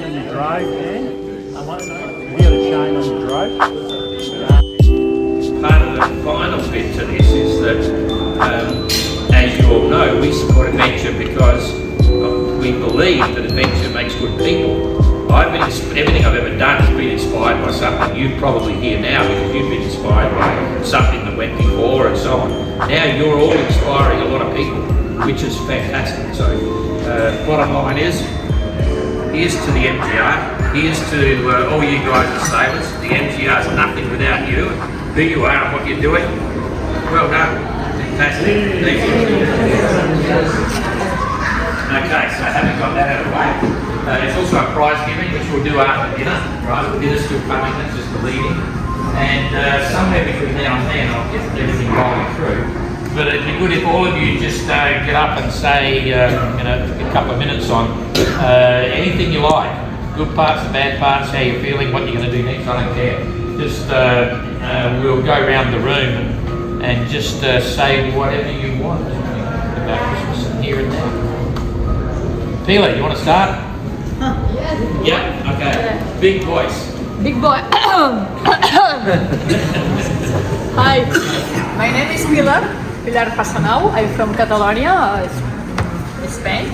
on your drive, man. I want to know. We got a chain on your drive. Part of the final bit to this is that, as you all know, we support adventure because we believe that adventure makes good people. Everything I've ever done has been inspired by something you probably hear now because you've been inspired by something that went before and so on. Now you're all inspiring a lot of people, which is fantastic. So bottom line is, here's to the MGR, here's to all you guys as sailors. The MGR is nothing without you, who you are and what you're doing. Well done. Fantastic. Thank you. Okay, so having got that out of the way, there's also a prize giving which we'll do after dinner, right? The dinner's still coming, that's just the leading. And somewhere between now and then I'll get everything rolling through. But it'd be good if all of you just get up and say, a couple of minutes on anything you like. Good parts, the bad parts, how you're feeling, what you're going to do next, I don't care. Just, we'll go around the room and just say whatever you want about Christmas and here and there. Pila, you want to start? Yes. Yeah, okay. Big voice. Big boy. Hi, my name is Pilar Pasanau. I'm from Catalonia, Spain.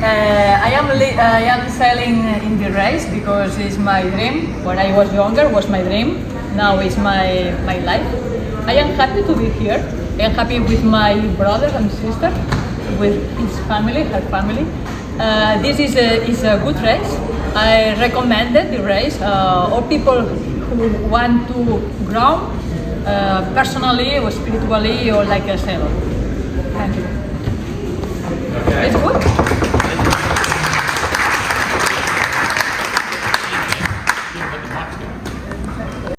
I am sailing in the race because it's my dream. When I was younger, was my dream. Now it's my life. I am happy to be here. I am happy with my brother and sister, with his family, her family. This is a good race. I recommended the race. All people who want to grow personally or spiritually or like a sailor. Thank you. Okay. It's good.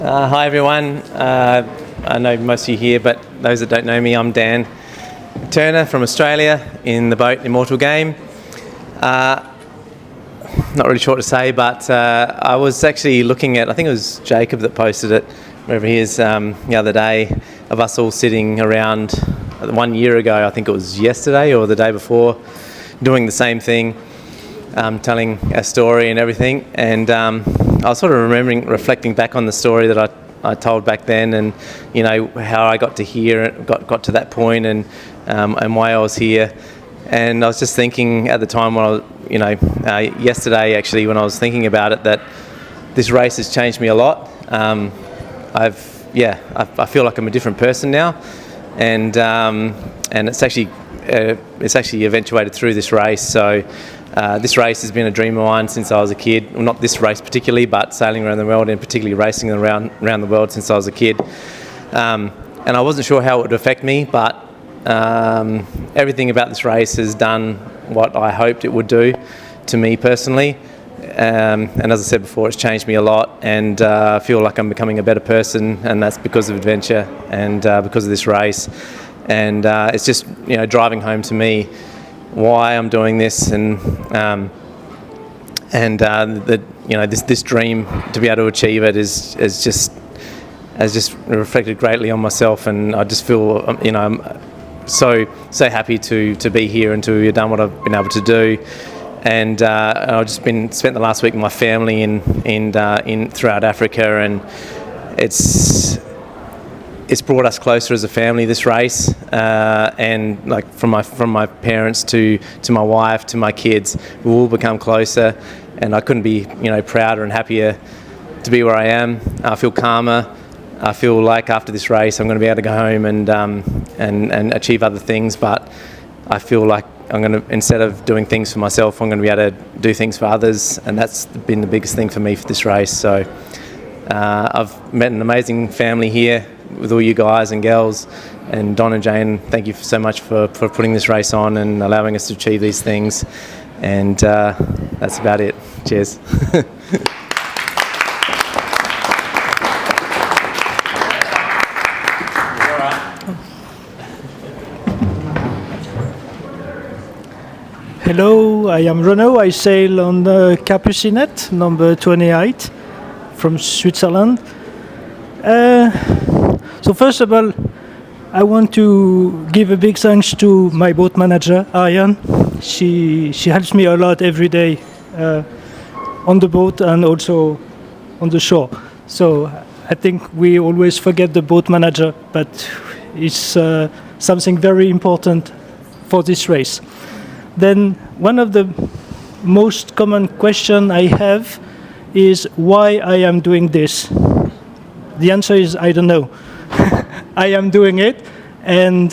Hi everyone. I know most of you here, but those that don't know me, I'm Dan Turner from Australia in the boat Immortal Game. Not really sure what to say, but I was actually looking at, I think it was Jacob that posted it, wherever he is, the other day, of us all sitting around 1 year ago, I think it was yesterday or the day before, doing the same thing, telling our story and everything. And I was sort of reflecting back on the story that I told back then, and how I got to here, got to that point, and why I was here. And I was just thinking at the time when yesterday actually, when I was thinking about it, that this race has changed me a lot. I feel like I'm a different person now, and it's actually eventuated through this race. So this race has been a dream of mine since I was a kid. Well, not this race particularly, but sailing around the world and particularly racing around the world since I was a kid. And I wasn't sure how it would affect me, but everything about this race has done what I hoped it would do to me personally. And as I said before, it's changed me a lot, and I feel like I'm becoming a better person, and that's because of adventure and because of this race. And it's just driving home to me why I'm doing this, and this dream to be able to achieve it has just reflected greatly on myself, and I just feel I'm so happy to be here and to have done what I've been able to do. And I've just spent the last week with my family in throughout Africa, and it's brought us closer as a family, this race, and like from my parents to my wife to my kids, we've all become closer, and I couldn't be prouder and happier to be where I am. I feel calmer. I feel like after this race I'm going to be able to go home and achieve other things, but I feel like I'm going to, instead of doing things for myself, I'm going to be able to do things for others, and that's been the biggest thing for me for this race. So I've met an amazing family here with all you guys and girls, and Don and Jane, thank you so much for putting this race on and allowing us to achieve these things, and that's about it. Cheers. Hello, I am Renaud. I sail on the Capucinet, number 28, from Switzerland. So first of all, I want to give a big thanks to my boat manager, Ariane. She helps me a lot every day on the boat and also on the shore. So I think we always forget the boat manager, but it's something very important for this race. Then one of the most common question I have is why I am doing this. The answer is I don't know. I am doing it, and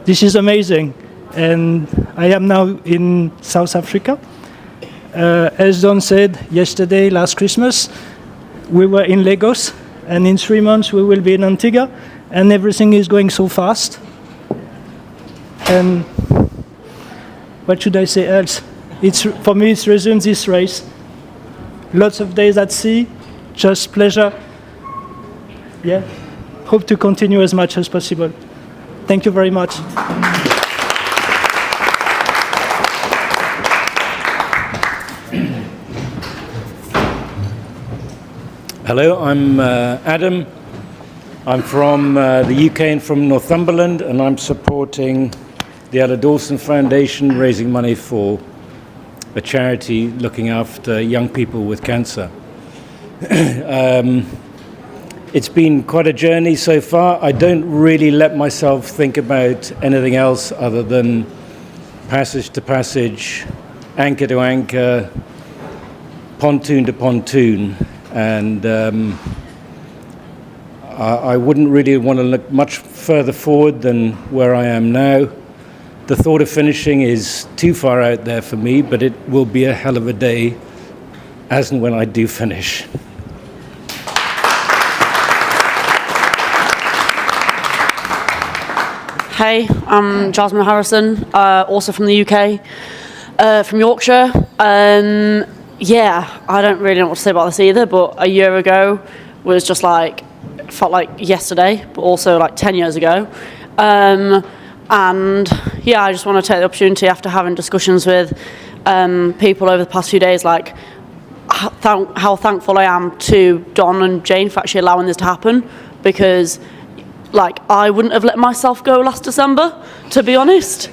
this is amazing. And I am now in South Africa. As Don said yesterday, last Christmas, we were in Lagos, and in 3 months we will be in Antigua, and everything is going so fast. And what should I say else? For me, it's resumed this race. Lots of days at sea, just pleasure. Yeah, hope to continue as much as possible. Thank you very much. Hello, I'm Adam. I'm from the UK and from Northumberland, and I'm supporting the Ella Dawson Foundation, raising money for a charity looking after young people with cancer. It's been quite a journey so far. I don't really let myself think about anything else other than passage to passage, anchor to anchor, pontoon to pontoon. And I wouldn't really want to look much further forward than where I am now. The thought of finishing is too far out there for me, but it will be a hell of a day as and when I do finish. Hey, I'm Jasmine Harrison, also from the UK, from Yorkshire. Yeah, I don't really know what to say about this either, but a year ago was just like, felt like yesterday, but also like 10 years ago. And yeah, I just want to take the opportunity after having discussions with people over the past few days, like how thankful I am to Don and Jane for actually allowing this to happen, because like I wouldn't have let myself go last December, to be honest.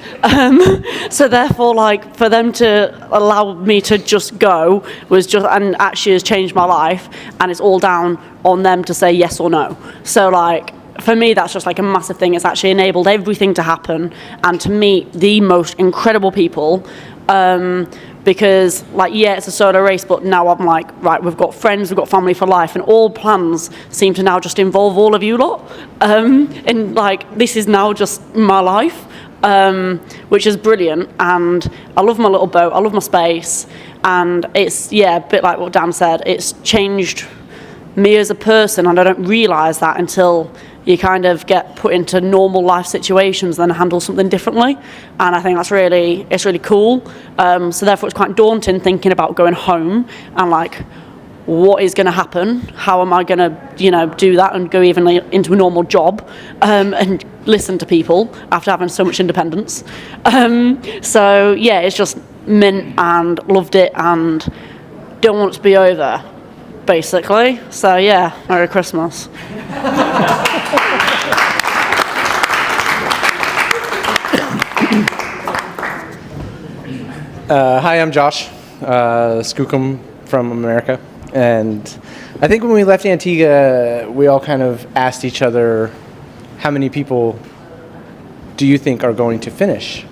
So therefore, like for them to allow me to just go was just, and actually has changed my life, and it's all down on them to say yes or no. So like for me, that's just like a massive thing. It's actually enabled everything to happen and to meet the most incredible people. Because like, yeah, it's a solo race, but now I'm like, right, we've got friends, we've got family for life, and all plans seem to now just involve all of you lot. And like, this is now just my life, which is brilliant. And I love my little boat, I love my space, and it's, yeah, a bit like what Dan said, it's changed me as a person, and I don't realise that until you kind of get put into normal life situations and then handle something differently. And I think that's really, it's really cool. So therefore it's quite daunting thinking about going home and like, what is going to happen? How am I going to, you know, do that and go even into a normal job and listen to people after having so much independence? So yeah, it's just mint and loved it and don't want it to be over, basically. So yeah, Merry Christmas. Hi, I'm Josh Skookum from America, and I think when we left Antigua, we all kind of asked each other, how many people do you think are going to finish?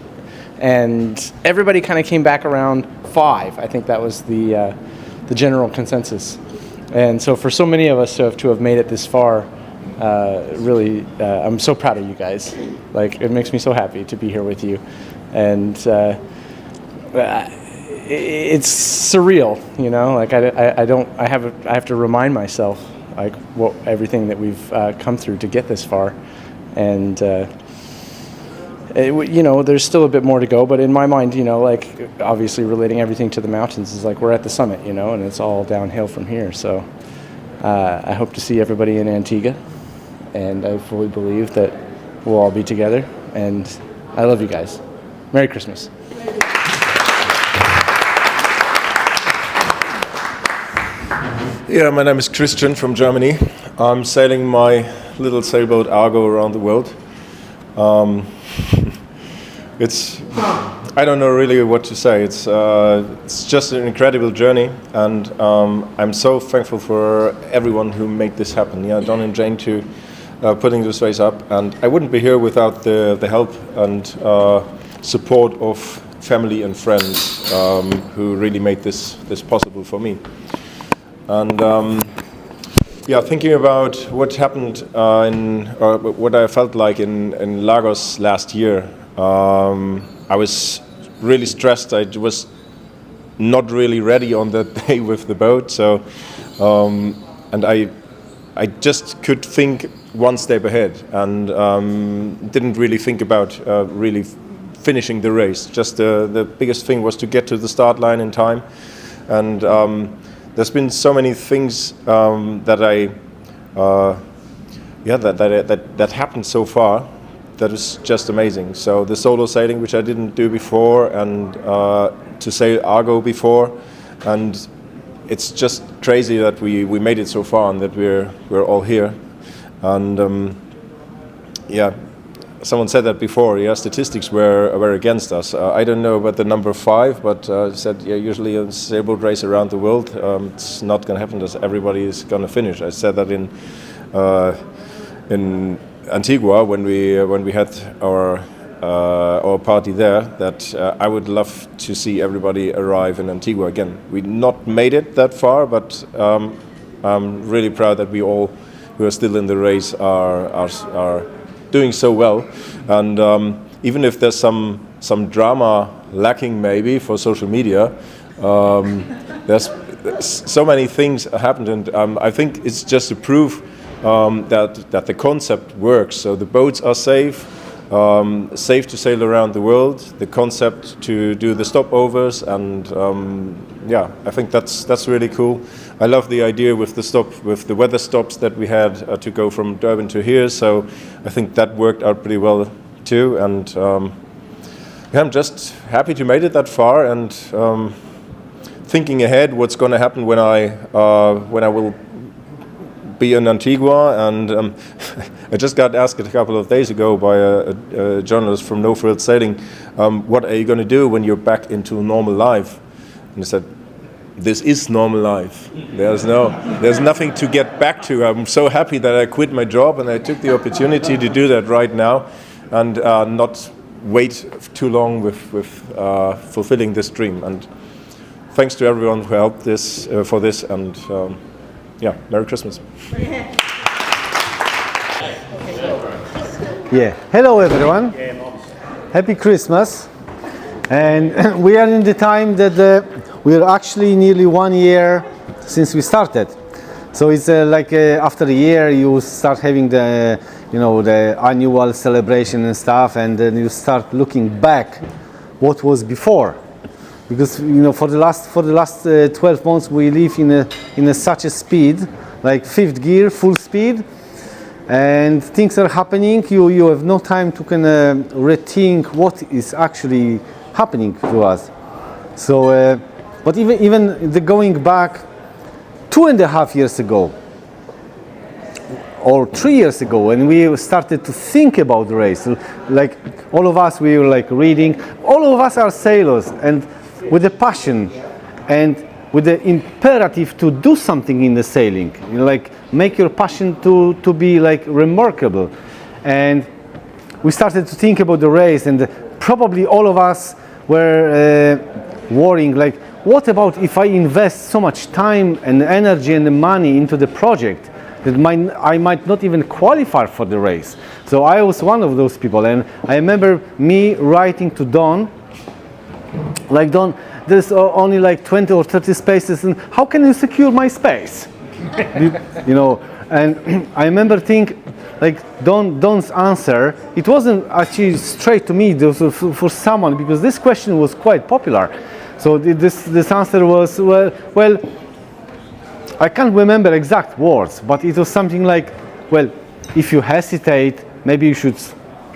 And everybody kind of came back around 5. I think that was the general consensus. And so for so many of us to have made it this far, really, I'm so proud of you guys. Like, it makes me so happy to be here with you. And it's surreal, you know. Like I have to remind myself like what everything that we've come through to get this far, and you know, there's still a bit more to go. But in my mind, you know, like obviously relating everything to the mountains is like we're at the summit, you know, and it's all downhill from here. So I hope to see everybody in Antigua, and I fully believe that we'll all be together. And I love you guys. Merry Christmas. Yeah, my name is Christian from Germany. I'm sailing my little sailboat Argo around the world. I don't know really what to say. It's just an incredible journey, and I'm so thankful for everyone who made this happen. Yeah, Don and Jane too, putting this race up, and I wouldn't be here without the help and support of family and friends who really made this possible for me. And yeah, thinking about what happened what I felt like in Lagos last year, I was really stressed. I was not really ready on that day with the boat, so and I just could think one step ahead and didn't really think about really finishing the race. Just the biggest thing was to get to the start line in time, and there's been so many things that that happened so far. That is just amazing. So the solo sailing, which I didn't do before, and to sail Argo before, and it's just crazy that we made it so far and that we're all here. And yeah, someone said that before. Yeah, statistics were against us. I don't know about the number 5, but said yeah, usually a sailboat race around the world, it's not going to happen that everybody is going to finish. I said that in Antigua when we had our party there, that I would love to see everybody arrive in Antigua again. We not made it that far, but I'm really proud that we all who are still in the race are doing so well. And even if there's some drama lacking maybe for social media, there's so many things happened, and I think it's just a proof that the concept works. So the boats are safe to sail around the world. The concept to do the stopovers, and yeah, I think that's really cool. I love the idea with the weather stops that we had to go from Durban to here. So I think that worked out pretty well too. And yeah, I'm just happy to made it that far, and thinking ahead what's going to happen when I will be in Antigua. And I just got asked a couple of days ago by a journalist from No Frills Sailing, what are you going to do when you're back into normal life? And I said, this is normal life. There's nothing to get back to. I'm so happy that I quit my job and I took the opportunity to do that right now, and not wait too long with fulfilling this dream. And thanks to everyone who helped for this, and yeah, Merry Christmas. Yeah, hello everyone. Happy Christmas. And we are in the time that we're actually nearly 1 year since we started. So it's like after a year you start having the annual celebration and stuff, and then you start looking back what was before. Because for the last 12 months we live in such a speed, like 5th gear, full speed, and things are happening. You have no time to kind of rethink what is actually happening to us. So, but even the going back 2.5 years ago, or 3 years ago, when we started to think about the race, like all of us, we were like reading. All of us are sailors, and with a passion and with the imperative to do something in the sailing, like make your passion to be like remarkable. And we started to think about the race, and probably all of us were worrying, like, what about if I invest so much time and energy and money into the project that I might not even qualify for the race? So I was one of those people, and I remember me writing to Don, like, Don, there's only like 20 or 30 spaces, and how can you secure my space? And I remember thinking, like, Don's answer, it wasn't actually straight to me, it was for someone, because this question was quite popular. So this answer was, well, I can't remember exact words, but it was something like, well, if you hesitate, maybe you should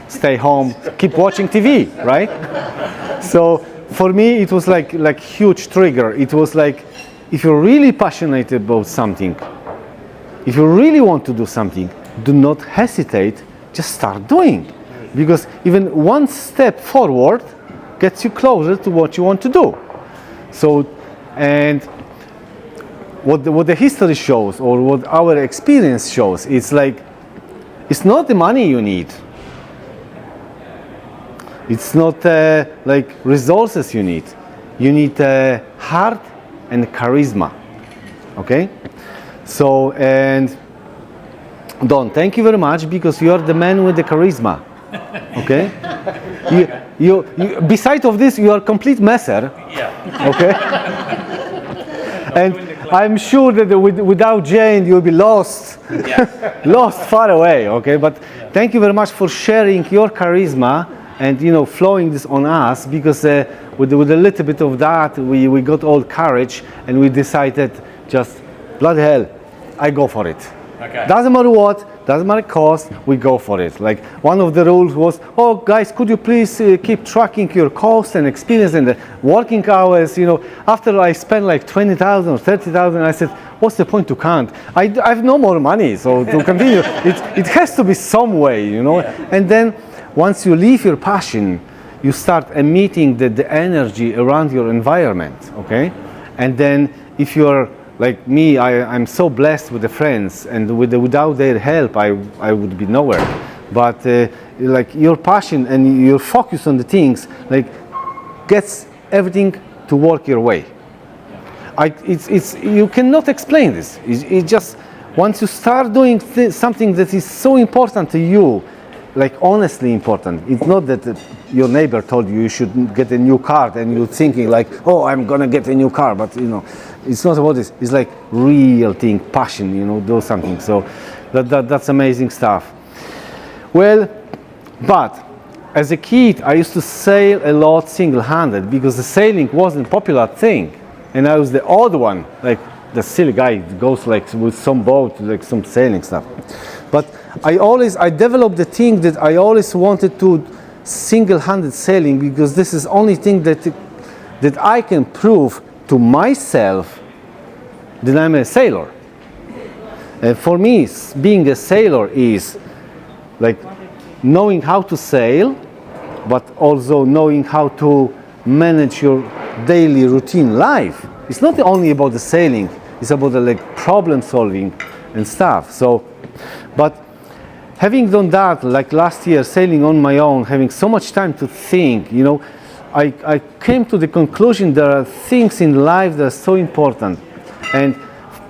stay home, keep watching TV, right? So for me, it was like huge trigger. It was like, if you're really passionate about something, if you really want to do something, do not hesitate, just start doing. Because even one step forward gets you closer to what you want to do. So, and what the history shows, or what our experience shows, it's like, it's not the money you need. It's not like resources you need. You need heart and charisma. Okay? So, and Don, thank you very much, because you are the man with the charisma. Okay? you besides of this, you are a complete messer. Yeah. Okay? And I'm sure that without Jane, you'll be lost. Yeah. Lost far away. Okay? But thank you very much for sharing your charisma and, you know, flowing this on us, because with a little bit of that, we got all courage, and we decided, just bloody hell, I go for it. Okay. Doesn't matter what, doesn't matter cost, we go for it. Like, one of the rules was, oh guys, could you please keep tracking your cost and experience and the working hours. You know, after I spent like 20,000 or 30,000, I said, what's the point to count? I have no more money, so to continue, it has to be some way, you know. Yeah. And then once you leave your passion, you start emitting the energy around your environment, okay? And then if you're like me, I'm so blessed with the friends, and without their help, I would be nowhere. But like, your passion and your focus on the things, like, gets everything to work your way. You cannot explain this. It just, once you start doing something that is so important to you, like honestly important. It's not that your neighbor told you should get a new car and you're thinking like, oh, I'm gonna get a new car, but you know, it's not about this. It's like real thing, passion, you know, do something. So that's amazing stuff. Well, but as a kid, I used to sail a lot single-handed, because the sailing wasn't a popular thing, and I was the odd one, like the silly guy that goes like with some boat, like some sailing stuff. But I developed the thing that I always wanted to single-handed sailing, because this is only thing that I can prove to myself that I'm a sailor. And for me, being a sailor is like knowing how to sail, but also knowing how to manage your daily routine life. It's not only about the sailing, it's about the like problem solving and stuff. So, but having done that, like last year, sailing on my own, having so much time to think, you know, I came to the conclusion there are things in life that are so important. And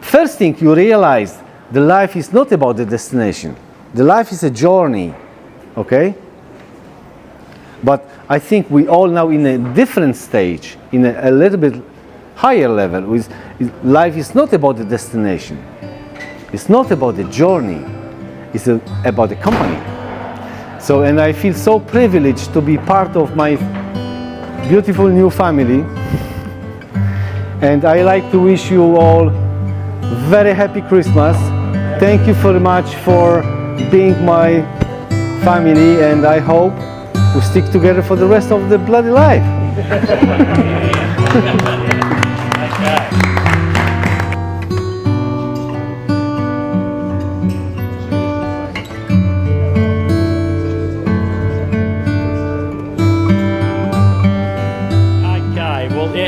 first thing you realize, the life is not about the destination. The life is a journey, okay? But I think we all now in a different stage, in a little bit higher level. Life is not about the destination. It's not about the journey. It's about the company. So, and I feel so privileged to be part of my beautiful new family. And I like to wish you all very happy Christmas. Thank you very much for being my family, and I hope we stick together for the rest of the bloody life.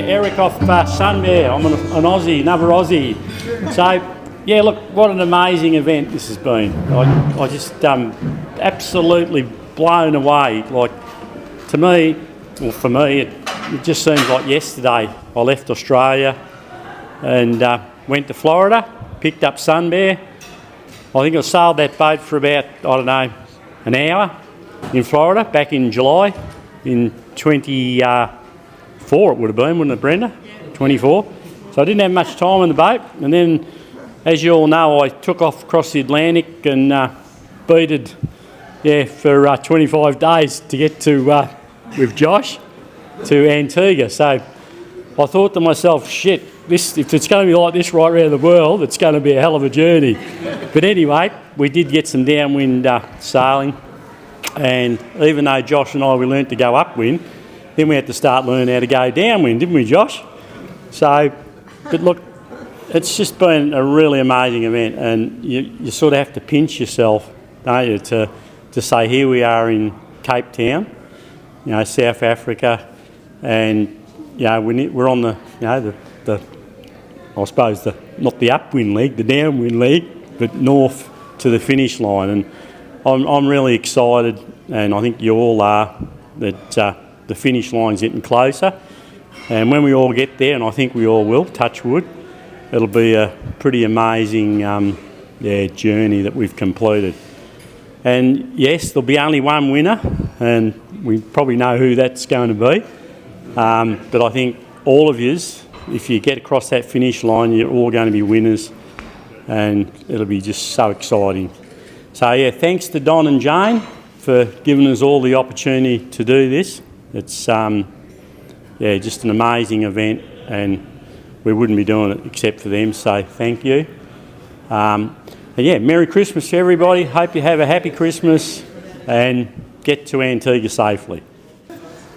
Eric off Sunbear. I'm an Aussie, another Aussie. So, yeah, look, what an amazing event this has been. I just absolutely blown away. Like, to me, well, for me, it just seems like yesterday I left Australia and went to Florida, picked up Sunbear. I think I sailed that boat for about, I don't know, an hour in Florida back in July in 24 it would have been, wouldn't it, Brenda? Yeah. 24. So I didn't have much time on the boat, and then, as you all know, I took off across the Atlantic and beated, for 25 days to get to, with Josh, to Antigua. So I thought to myself, shit, if it's going to be like this right around the world, it's going to be a hell of a journey. But anyway, we did get some downwind sailing, and even though Josh and I, we learnt to go upwind, then we had to start learning how to go downwind, didn't we, Josh? So, but look, it's just been a really amazing event, and you sort of have to pinch yourself, don't you, to say here we are in Cape Town, you know, South Africa, and we're on the I suppose not the upwind leg, the downwind leg, but north to the finish line, and I'm really excited, and I think you all are, that the finish line's getting closer, and when we all get there, and I think we all will, touch wood, it'll be a pretty amazing journey that we've completed. And yes, there'll be only one winner, and we probably know who that's going to be, but I think all of yous, if you get across that finish line, you're all going to be winners, and it'll be just so exciting. So yeah, thanks to Don and Jane for giving us all the opportunity to do this. It's just an amazing event, and we wouldn't be doing it except for them, so thank you. And yeah, Merry Christmas to everybody. Hope you have a happy Christmas and get to Antigua safely.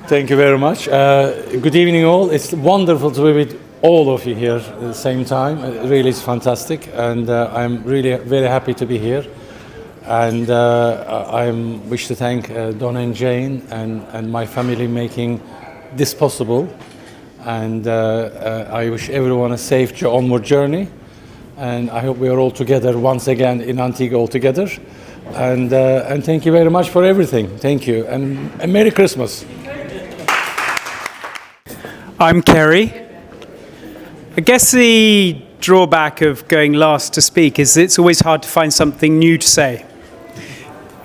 Thank you very much. Good evening all. It's wonderful to be with all of you here at the same time. It really is fantastic, and I'm really very happy to be here. And I wish to thank Don and Jane and my family making this possible. And I wish everyone a safe onward journey. And I hope we are all together once again in Antigua all together. And thank you very much for everything. Thank you, and Merry Christmas. I'm Kerry. I guess the drawback of going last to speak is it's always hard to find something new to say.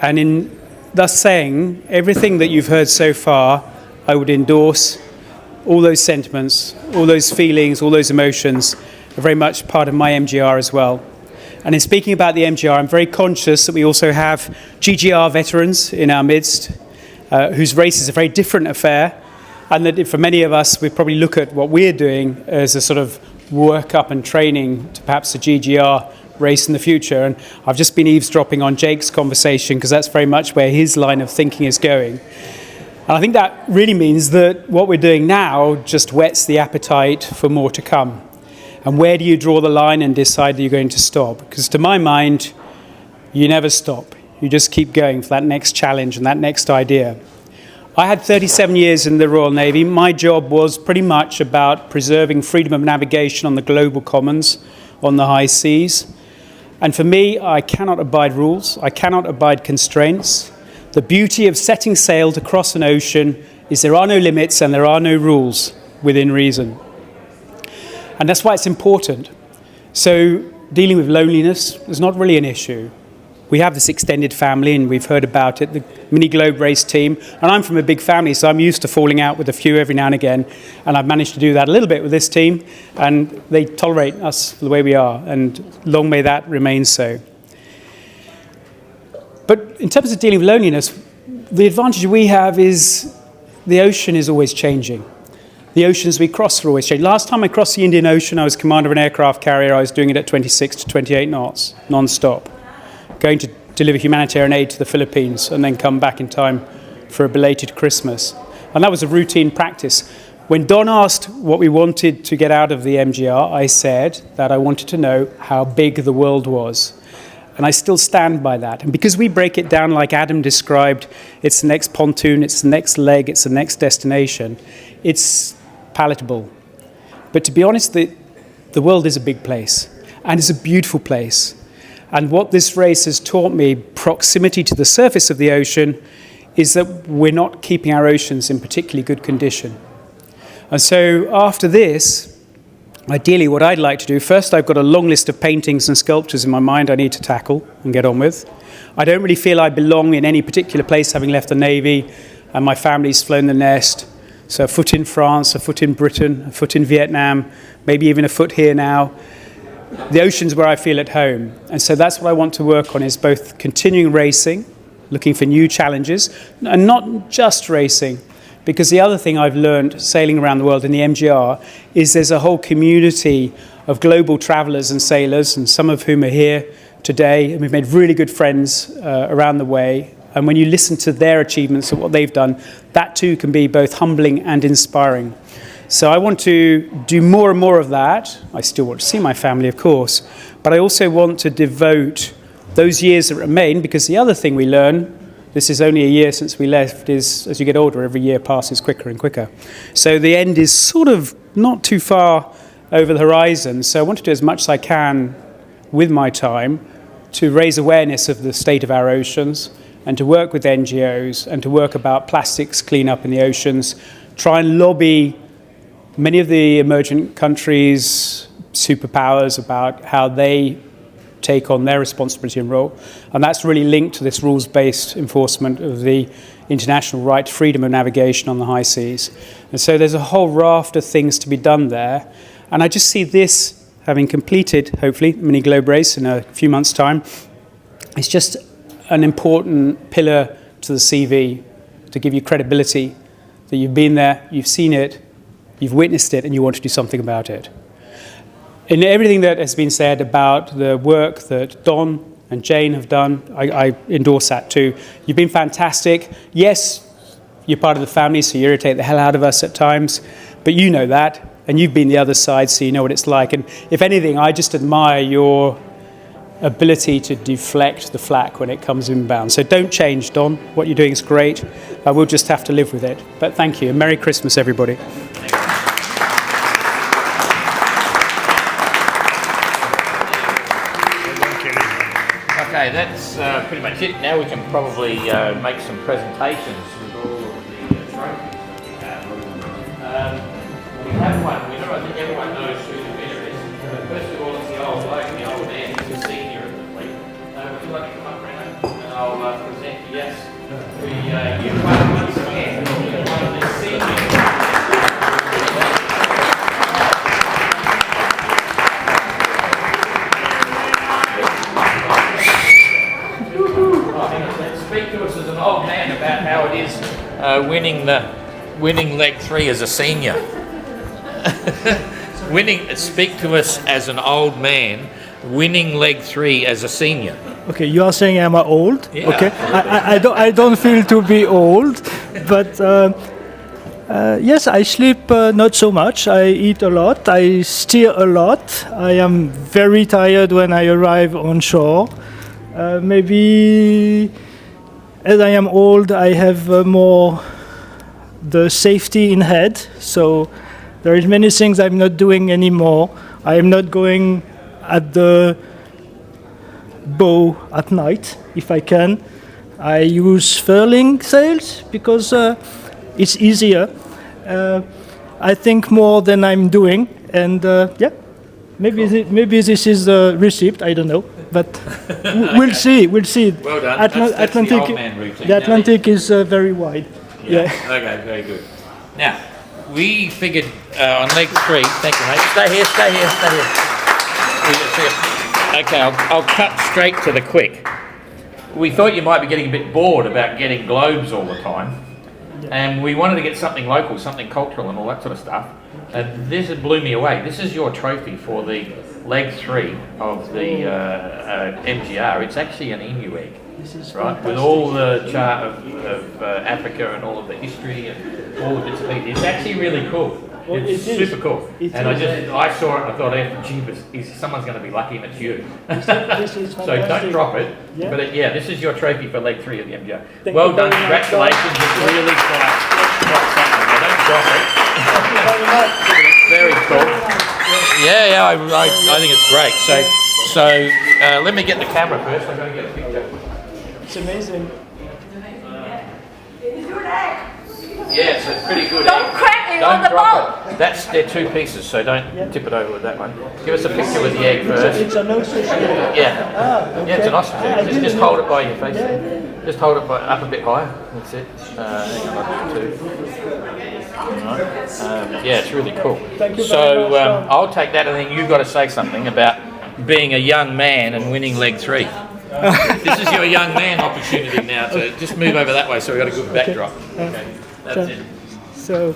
And in thus saying, everything that you've heard so far, I would endorse. All those sentiments, all those feelings, all those emotions are very much part of my MGR as well. And in speaking about the MGR, I'm very conscious that we also have GGR veterans in our midst, whose race is a very different affair. And that for many of us, we probably look at what we're doing as a sort of work-up and training to perhaps a GGR race in the future. And I've just been eavesdropping on Jake's conversation because that's very much where his line of thinking is going. And I think that really means that what we're doing now just whets the appetite for more to come. And where do you draw the line and decide that you're going to stop? Because to my mind, you never stop. You just keep going for that next challenge and that next idea. I had 37 years in the Royal Navy. My job was pretty much about preserving freedom of navigation on the global commons, on the high seas. And for me, I cannot abide rules. I cannot abide constraints. The beauty of setting sail to cross an ocean is there are no limits and there are no rules within reason. And that's why it's important. So dealing with loneliness is not really an issue. We have this extended family, and we've heard about it, the Mini Globe Race team. And I'm from a big family, so I'm used to falling out with a few every now and again. And I've managed to do that a little bit with this team, and they tolerate us the way we are, and long may that remain so. But in terms of dealing with loneliness, the advantage we have is the ocean is always changing. The oceans we cross are always changing. Last time I crossed the Indian Ocean, I was commander of an aircraft carrier. I was doing it at 26 to 28 knots, non-stop, going to deliver humanitarian aid to the Philippines and then come back in time for a belated Christmas. And that was a routine practice. When Don asked what we wanted to get out of the MGR, I said that I wanted to know how big the world was. And I still stand by that. And because we break it down like Adam described, it's the next pontoon, it's the next leg, it's the next destination, it's palatable. But to be honest, the world is a big place, and it's a beautiful place. And what this race has taught me, proximity to the surface of the ocean, is that we're not keeping our oceans in particularly good condition. And so after this, ideally what I'd like to do, first I've got a long list of paintings and sculptures in my mind I need to tackle and get on with. I don't really feel I belong in any particular place, having left the Navy, and my family's flown the nest. So a foot in France, a foot in Britain, a foot in Vietnam, maybe even a foot here now. The ocean's where I feel at home. And so that's what I want to work on, is both continuing racing, looking for new challenges, and not just racing. Because the other thing I've learned sailing around the world in the MGR is there's a whole community of global travelers and sailors, and some of whom are here today, and we've made really good friends around the way. And when you listen to their achievements and what they've done, that too can be both humbling and inspiring. So I want to do more and more of that. I still want to see my family, of course, but I also want to devote those years that remain, because the other thing we learn this is only a year since we left, is as you get older, every year passes quicker and quicker. So the end is sort of not too far over the horizon. So I want to do as much as I can with my time to raise awareness of the state of our oceans and to work with NGOs and to work about plastics cleanup in the oceans, try and lobby many of the emergent countries, superpowers, about how they take on their responsibility and role. And that's really linked to this rules-based enforcement of the international right to freedom of navigation on the high seas. And so there's a whole raft of things to be done there. And I just see this, having completed, hopefully, the mini globe race in a few months' time, it's just an important pillar to the CV to give you credibility that you've been there, you've seen it, you've witnessed it, and you want to do something about it. In everything that has been said about the work that Don and Jane have done, I endorse that too. You've been fantastic. Yes, you're part of the family, so you irritate the hell out of us at times, but you know that, and you've been the other side, so you know what it's like. And if anything, I just admire your ability to deflect the flak when it comes inbound. So don't change, Don. What you're doing is great. We'll just have to live with it. But thank you, and Merry Christmas, everybody. Okay, that's pretty much it. Now we can probably make some presentations with all of the trophies. We have one winner. I think everyone knows who the winner is. First of all, it's the old bloke, the old man. He's the senior of the fleet. Would you like to come up, Renaud? And I'll present you. Yes. You've won once again. You've won the senior. Speak to us as an old man about how it is winning leg 3 as a senior. Speak to us as an old man winning leg 3 as a senior. Okay, you are saying I'm old. Yeah. Okay, I don't feel to be old, but yes, I sleep not so much. I eat a lot. I steer a lot. I am very tired when I arrive on shore. Maybe as I am old, I have more the safety in head. So there is many things I'm not doing anymore. I am not going at the bow at night if I can. I use furling sails because it's easier. I think more than I'm doing, and yeah. Maybe this is the receipt. I don't know, but we'll see. We'll see. Well done. That's the old man routine. The Atlantic is very wide. Yeah. Okay. Very good. Now we figured on leg 3. Thank you, mate. Stay here. Okay, I'll cut straight to the quick. We thought you might be getting a bit bored about getting globes all the time, and we wanted to get something local, something cultural, and all that sort of stuff. And this blew me away. This is your trophy for the leg 3 of the MGR. It's actually an emu egg, right? With all the chart of Africa and all of the history and all the bits and pieces. It's actually really cool. It's super cool. And I saw it and I thought, gee, someone's going to be lucky and it's you. So don't drop it. Yeah. But this is your trophy for leg 3 of the MGR. Well done, congratulations. It's really quite something. Don't drop it. Thank you very much. Very cool. Yeah, I think it's great. So let me get the camera first. I'm going to get a picture. It's amazing. Yes, it's pretty good. Don't crack it on the boat. They're 2 pieces, so don't tip it over with that one. Give us a picture with the egg first. It's an ostrich egg. Yeah. Okay. Yeah, it's an ostrich egg. Just hold it by your face. Yeah. Just hold it up a bit higher. That's it. Hang on, I'll do 2. Right. Yeah, it's really cool. Thank you so very much, I'll take that, and then you've got to say something about being a young man and winning leg 3. This is your young man opportunity now to just move over that way, so we've got a good backdrop. Okay. That's it. So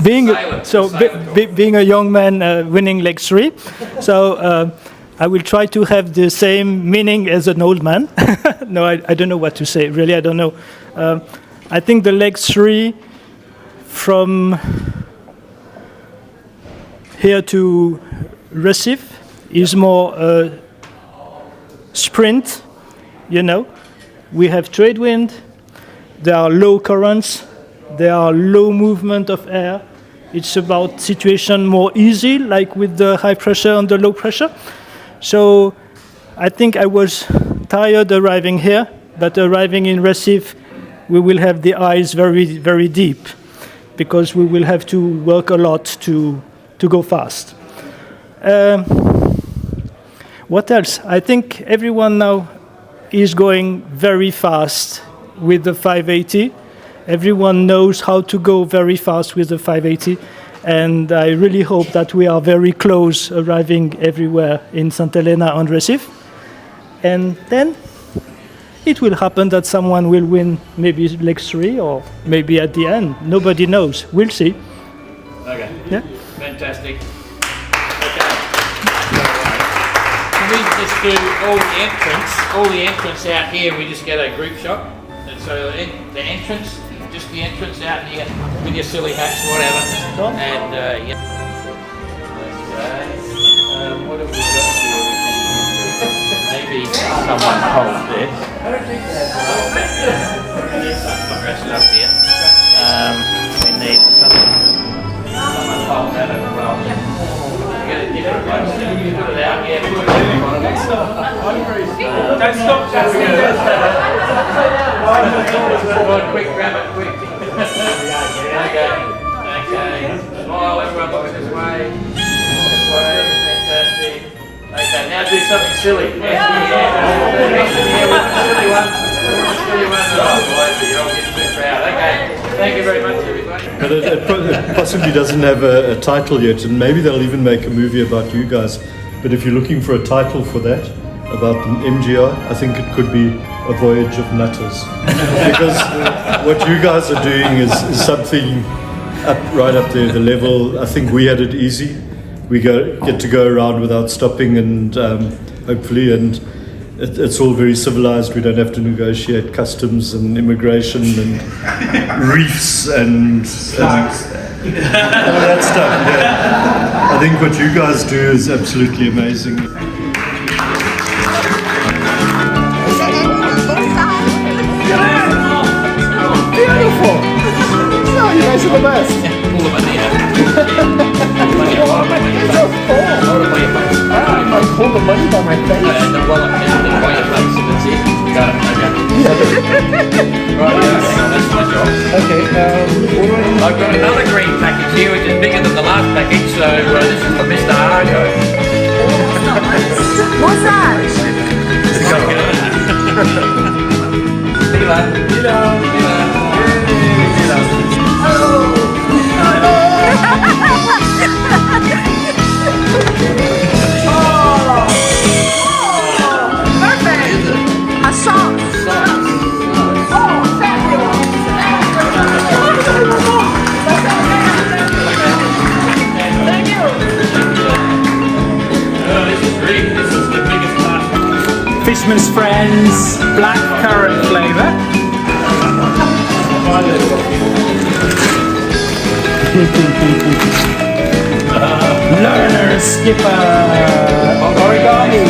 being a young man winning leg 3, so I will try to have the same meaning as an old man. No, I don't know what to say. Really, I don't know. I think the leg 3 from here to Recife is more a sprint, we have trade wind, there are low currents, there are low movement of air. It's about situation more easy, like with the high pressure and the low pressure. So I think I was tired arriving here, but arriving in Recife, we will have the eyes very, very deep, because we will have to work a lot to go fast. What else? I think everyone now is going very fast with the 580. Everyone knows how to go very fast with the 580. And I really hope that we are very close, arriving everywhere in Santa Helena and Recife. And then it will happen that someone will win maybe leg 3 or maybe at the end. Nobody knows. We'll see. Okay. Yeah? Fantastic. Okay. Can we just do all the entrance out here, we just get a group shot? And so the entrance, just the entrance out here with your silly hats, whatever. And yeah. Okay. What have we got here? Maybe someone hold this. Rest up here. We need someone hold that as well. Get a different one. Put it out here. Don't stop, Jasmine. Quick, grab it, quick. Okay. Smile, everyone looks this way. This way, fantastic. Okay, now do something silly. Yeah. Silly one. Oh, boy, you're all getting a bit proud. Okay, thank you very much, everybody. But it possibly doesn't have a title yet, and maybe they'll even make a movie about you guys. But if you're looking for a title for that, about the MGR, I think it could be A Voyage of Nutters. Because what you guys are doing is something right up there, the level. I think we had it easy. We get to go around without stopping, and hopefully, and it's all very civilized. We don't have to negotiate customs and immigration and reefs and all that stuff. Yeah. I think what you guys do is absolutely amazing. Beautiful! No, you guys are the best. Pull the money out. I pulled the money by my face. And the wallet by your face. That's it. Got it. Okay. Right, hang on, that's my job. Okay, I've got another green package here, which is bigger than the last package, so this is for Mr. Argo. What's that? Perfect! A sauce! Thank you! This is great. This is the biggest part. Fishman's Friends black currant flavour. Learner skipper. Origami.